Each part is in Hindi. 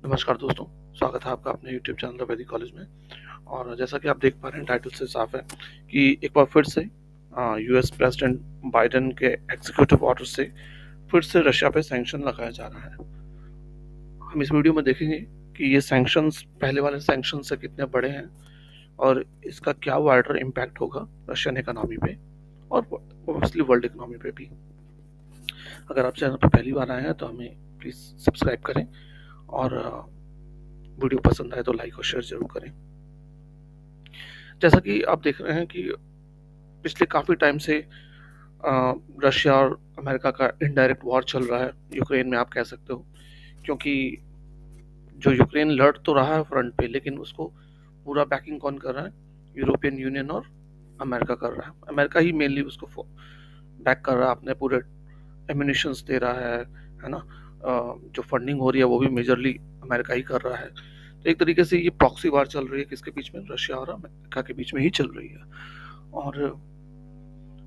नमस्कार दोस्तों, स्वागत है आपका अपने यूट्यूब चैनल द वैदिक कॉलेज में। और जैसा कि आप देख पा रहे हैं, टाइटल से साफ है कि एक बार फिर से यूएस प्रेसिडेंट बाइडेन के एग्जीक्यूटिव ऑर्डर से फिर से रशिया पे सैंक्शन लगाया जा रहा है। हम इस वीडियो में देखेंगे कि ये सैंक्शंस पहले वाले सैंक्शन से कितने बड़े हैं और इसका क्या वाइडर इम्पैक्ट होगा रशियन इकोनॉमी पे और ऑब्वियसली वर्ल्ड इकोनॉमी पे भी। अगर आप चैनल पर पहली बार आए हैं तो हमें प्लीज़ सब्सक्राइब करें और वीडियो पसंद आए तो लाइक और शेयर जरूर करें। जैसा कि आप देख रहे हैं कि पिछले काफ़ी टाइम से रशिया और अमेरिका का इनडायरेक्ट वॉर चल रहा है यूक्रेन में, आप कह सकते हो, क्योंकि जो यूक्रेन लड़ तो रहा है फ्रंट पे, लेकिन उसको पूरा बैकिंग कौन कर रहा है? यूरोपियन यूनियन और अमेरिका कर रहा है। अमेरिका ही मेनली उसको बैक कर रहा है, अपने पूरे एम्यूनिशंस दे रहा है ना। जो फंडिंग हो रही है वो भी मेजरली अमेरिका ही कर रहा है। तो एक तरीके से ये प्रॉक्सी वार चल रही है, किसके बीच में? रशिया और अमेरिका के बीच में ही चल रही है। और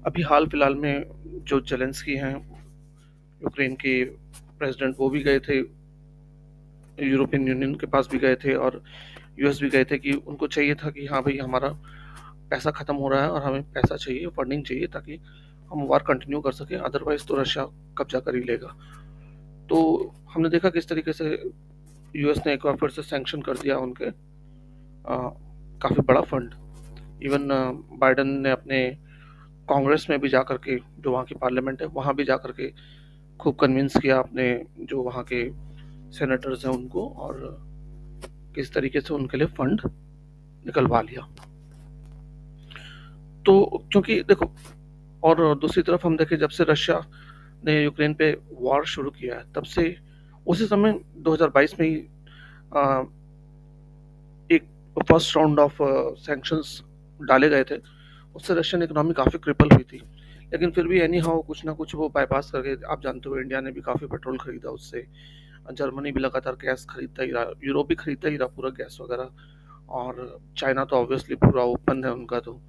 अभी हाल फिलहाल में जो जेलेंस्की हैं यूक्रेन के प्रेसिडेंट, वो भी गए थे, यूरोपियन यूनियन के पास भी गए थे और यूएस भी गए थे कि उनको चाहिए था कि हाँ भाई, हमारा पैसा ख़त्म हो रहा है और हमें पैसा चाहिए, फंडिंग चाहिए ताकि हम वार कंटिन्यू कर सकें, अदरवाइज तो रशिया कब्जा कर ही लेगा। तो हमने देखा किस तरीके से यूएस ने एक बार फिर से सैंक्शन कर दिया उनके काफ़ी बड़ा फंड। इवन बाइडन ने अपने कांग्रेस में भी जा कर के, जो वहाँ की पार्लियामेंट है, वहाँ भी जा कर के खूब कन्विंस किया अपने जो वहाँ के सेनेटर्स हैं उनको, और किस तरीके से उनके लिए फंड निकलवा लिया। तो क्योंकि देखो, और दूसरी तरफ हम देखें, जब से रशिया ने यूक्रेन पे वॉर शुरू किया है तब से उसी समय 2022 में ही आ, एक फर्स्ट राउंड ऑफ सैंक्शंस डाले गए थे। उससे रशियन इकोनॉमी काफ़ी क्रिपल हुई थी, लेकिन फिर भी एनी हाउ कुछ ना कुछ वो बाईपास करके, आप जानते हो इंडिया ने भी काफ़ी पेट्रोल खरीदा उससे, जर्मनी भी लगातार गैस खरीदता ही रहा, यूरोप भी खरीदता ही रहा पूरा गैस वगैरह, और चाइना तो ऑब्वियसली पूरा ओपन है उनका तो।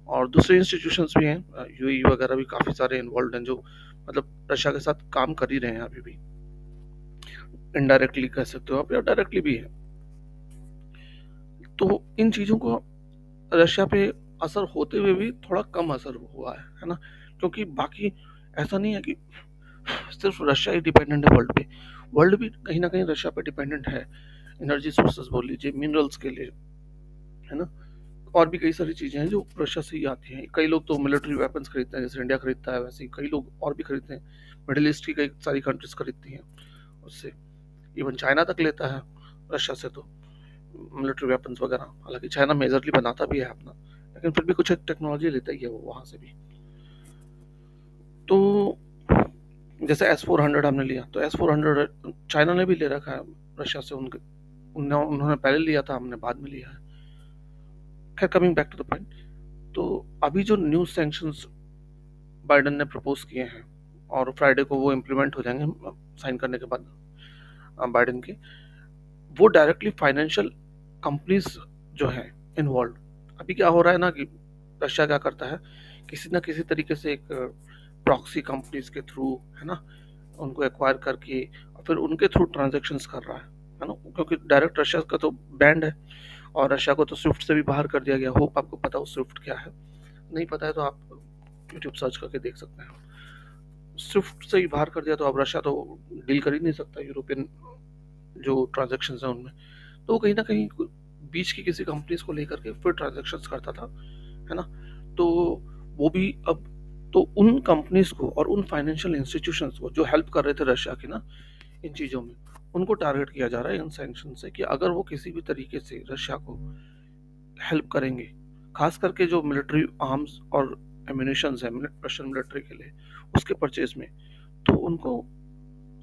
और दूसरे इंस्टीट्यूशंस भी हैं, यूएई वगैरह भी काफ़ी सारे इन्वॉल्व हैं, जो मतलब रशिया के साथ काम कर ही रहे हैं अभी भी, इनडायरेक्टली कह सकते हो आप या डायरेक्टली भी है। तो इन चीज़ों को रशिया पे असर होते हुए भी थोड़ा कम असर हुआ है ना, क्योंकि बाकी ऐसा नहीं है कि सिर्फ रशिया ही डिपेंडेंट है वर्ल्ड पे। वर्ल्ड भी कहीं ना कहीं रशिया पे डिपेंडेंट है, एनर्जी सोर्सेज बोल लीजिए, मिनरल्स के लिए, है ना। और भी कई सारी चीज़ें हैं जो रशिया से ही आती हैं। कई लोग तो मिलिट्री वेपन्स खरीदते हैं, जैसे इंडिया खरीदता है, वैसे ही कई लोग और भी खरीदते हैं। मिडिल ईस्ट की कई सारी कंट्रीज खरीदती हैं उससे, इवन चाइना तक लेता है रशिया से तो मिलिट्री वेपन्स वगैरह। हालांकि चाइना मेजरली बनाता भी है अपना, लेकिन फिर भी कुछ टेक्नोलॉजी लेता ही है वो वहाँ से भी। तो जैसे S-400 हमने लिया, तो S-400 चाइना ने भी ले रखा है रशिया से, उन्होंने पहले लिया था, हमने बाद में लिया है। खैर, coming back to the point, तो अभी जो न्यू सैंक्शंस बाइडन ने प्रपोज किए हैं और फ्राइडे को वो इम्प्लीमेंट हो जाएंगे साइन करने के बाद बाइडन के, वो डायरेक्टली फाइनेंशियल कंपनीज जो हैं इन्वॉल्व। अभी क्या हो रहा है ना कि रशिया क्या करता है, किसी ना किसी तरीके से एक प्रॉक्सी कंपनीज के थ्रू, है ना, उनको एक्वायर करके और फिर उनके थ्रू ट्रांजेक्शन्स कर रहा है ना, क्योंकि डायरेक्ट रशिया का तो बैंड है और रशिया को तो स्विफ्ट से भी बाहर कर दिया गया। होप आपको पता हो स्विफ्ट क्या है, नहीं पता है तो आप यूट्यूब सर्च करके देख सकते हैं। स्विफ्ट से ही बाहर कर दिया तो अब रशिया तो डील कर ही नहीं सकता यूरोपियन जो ट्रांजेक्शन है उनमें। तो कहीं ना कहीं बीच की किसी कंपनीज को लेकर के फिर ट्रांजेक्शन्स करता था, है ना। तो वो भी अब, तो उन कंपनीज को और उन फाइनेंशियल इंस्टीट्यूशंस को जो हेल्प कर रहे थे रशिया की ना इन चीज़ों में, उनको टारगेट किया जा रहा है इन सैंक्शन से, कि अगर वो किसी भी तरीके से रशिया को हेल्प करेंगे, खास करके जो मिलिट्री आर्म्स और एम्यूनिशंस है रशियन मिलिट्री के लिए, उसके परचेज में, तो उनको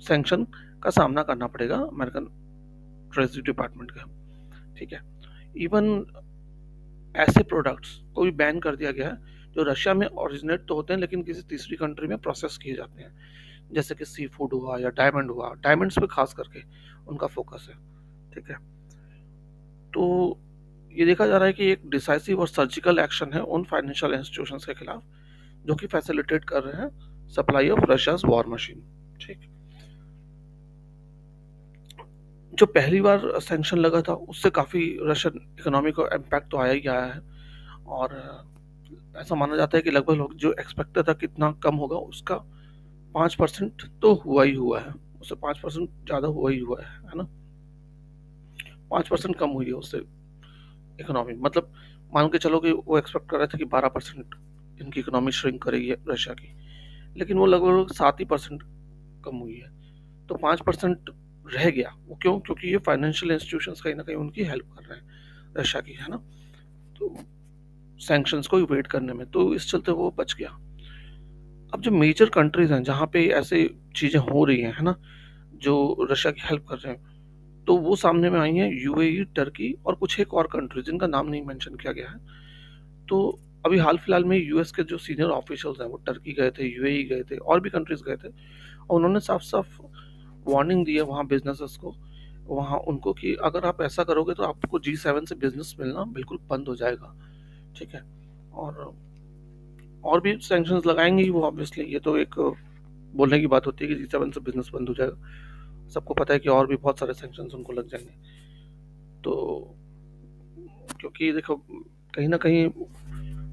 सैंक्शन का सामना करना पड़ेगा अमेरिकन ट्रेजरी डिपार्टमेंट का। ठीक है। इवन ऐसे प्रोडक्ट्स को भी बैन कर दिया गया है जो रशिया में ओरिजिनेट तो होते हैं लेकिन किसी तीसरी कंट्री में प्रोसेस किए जाते हैं, जैसे कि सी फूड हुआ या डायमंड हुआ। डायमंड्स पे खास करके उनका फोकस है। ठीक है। तो ये देखा जा रहा है कि एक डिसाइसिव और सर्जिकल एक्शन है उन फाइनेंशियल इंस्टीट्यूशंस के खिलाफ जो कि फैसिलिटेट कर रहे हैं supply of Russia's war machine. ठीक। जो पहली बार सैंक्शन लगा था उससे काफ़ी रशियन इकोनॉमी को इम्पैक्ट तो आया ही आया है। और ऐसा माना जाता है कि लगभग लोग जो एक्सपेक्टेड था कितना कम होगा उसका 5% तो हुआ ही हुआ है, उससे 5% ज़्यादा हुआ ही हुआ है ना। 5% कम हुई है उससे इकोनॉमी, मतलब मान के चलो कि वो एक्सपेक्ट कर रहे थे कि 12% इनकी इकोनॉमी श्रिंक करेगी रशिया की, लेकिन वो लगभग 7% कम हुई है। तो 5% रह गया, वो क्यों? क्योंकि ये फाइनेंशियल इंस्टीट्यूशंस कहीं ना कहीं उनकी हेल्प कर रहे हैं रशिया की, है ना। तो सैंक्शंस को वेट करने में, तो इस चलते वो बच गया। अब जो मेजर कंट्रीज हैं जहाँ पे ऐसे चीज़ें हो रही हैं, है ना, जो रशिया की हेल्प कर रहे हैं, तो वो सामने में आई हैं यूएई, टर्की और कुछ एक और कंट्री जिनका नाम नहीं मेंशन किया गया है। तो अभी हाल फिलहाल में यूएस के जो सीनियर ऑफिशियल्स हैं वो टर्की गए थे, यूएई गए थे और भी कंट्रीज गए थे, और उन्होंने साफ साफ वार्निंग दी है वहाँ बिजनेसेस को, वहाँ उनको, कि अगर आप ऐसा करोगे तो आपको G7 से बिजनेस मिलना बिल्कुल बंद हो जाएगा। ठीक है। और भी सैंक्शंस लगाएंगे ही वो, ऑब्वियसली ये तो एक बोलने की बात होती है कि G7 से बिजनेस बंद हो जाएगा। सबको पता है कि और भी बहुत सारे सैंक्शंस उनको लग जाएंगे। तो क्योंकि देखो, कहीं ना कहीं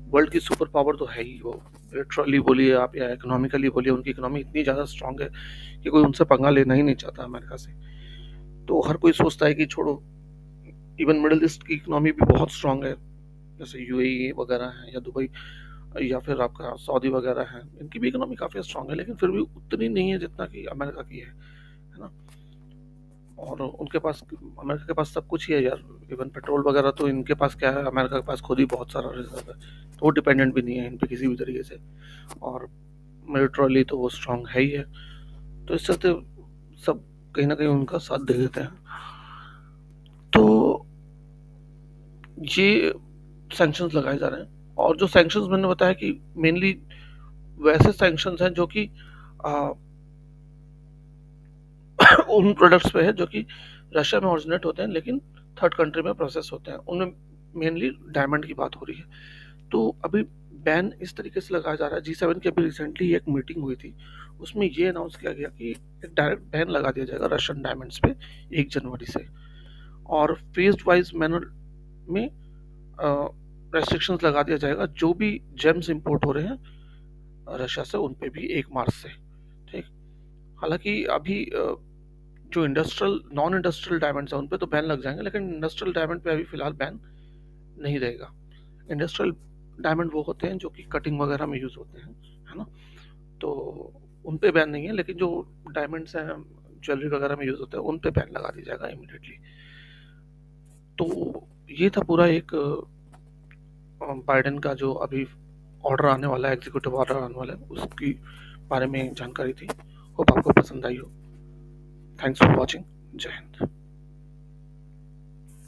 वर्ल्ड की सुपर पावर तो है ही वो, लिटरली बोलिए आप या इकोनॉमिकली बोलिए, उनकी इकोनॉमी इतनी ज़्यादा स्ट्रांग है कि कोई उनसे पंगा लेना ही नहीं चाहता अमेरिका से। तो हर कोई सोचता है कि छोड़ो, इवन मिडिल ईस्ट की इकोनॉमी भी बहुत स्ट्रांग है, जैसे यूएई वगैरह है या दुबई या फिर आपका सऊदी वगैरह है, इनकी भी इकोनॉमी काफ़ी स्ट्रांग है, लेकिन फिर भी उतनी नहीं है जितना कि अमेरिका की है ना। और उनके पास, अमेरिका के पास सब कुछ ही है यार, इवन पेट्रोल वगैरह तो इनके पास क्या है, अमेरिका के पास खुद ही बहुत सारा रिजर्व है, तो वो डिपेंडेंट भी नहीं है इन पे किसी भी तरीके से। और मिलिट्रली तो वो स्ट्रांग है ही है, तो इस चलते सब कहीं ना कहीं उनका साथ दे देते हैं। तो ये सैंक्शंस लगाए जा रहे हैं, और जो सैंक्शंस मैंने बताया कि मेनली वैसे सैंक्शंस हैं जो कि उन प्रोडक्ट्स पे है जो कि रशिया में ओरिजिनेट होते हैं लेकिन थर्ड कंट्री में प्रोसेस होते हैं, उनमें मेनली डायमंड की बात हो रही है। तो अभी बैन इस तरीके से लगाया जा रहा है। G7 की अभी रिसेंटली एक मीटिंग हुई थी, उसमें ये अनाउंस किया गया कि एक डायरेक्ट बैन लगा दिया जाएगा रशियन डायमंड्स पे 1 जनवरी से, और फेज्ड वाइज मैनर में रेस्ट्रिक्शंस लगा दिया जाएगा जो भी जेम्स इंपोर्ट हो रहे हैं रशिया से उन पे भी 1 मार्च से। ठीक। हालांकि अभी जो इंडस्ट्रियल नॉन इंडस्ट्रियल डायमंड्स हैं उन पे तो बैन लग जाएंगे, लेकिन इंडस्ट्रियल डायमंड पे अभी फिलहाल बैन नहीं रहेगा। इंडस्ट्रियल डायमंड वो होते हैं जो कि कटिंग वगैरह में यूज होते हैं, है ना, तो उन पे बैन नहीं है, लेकिन जो डायमंड्स हैं ज्वेलरी वगैरह में यूज होते हैं उन पे बैन लगा दिया जाएगा इमीडिएटली। तो ये था पूरा एक बाइडेन का जो अभी ऑर्डर आने वाला है, एग्जीक्यूटिव ऑर्डर आने वाला है, उसकी बारे में जानकारी थी। होप आपको पसंद आई हो। Thanks for watching. जय हिंद।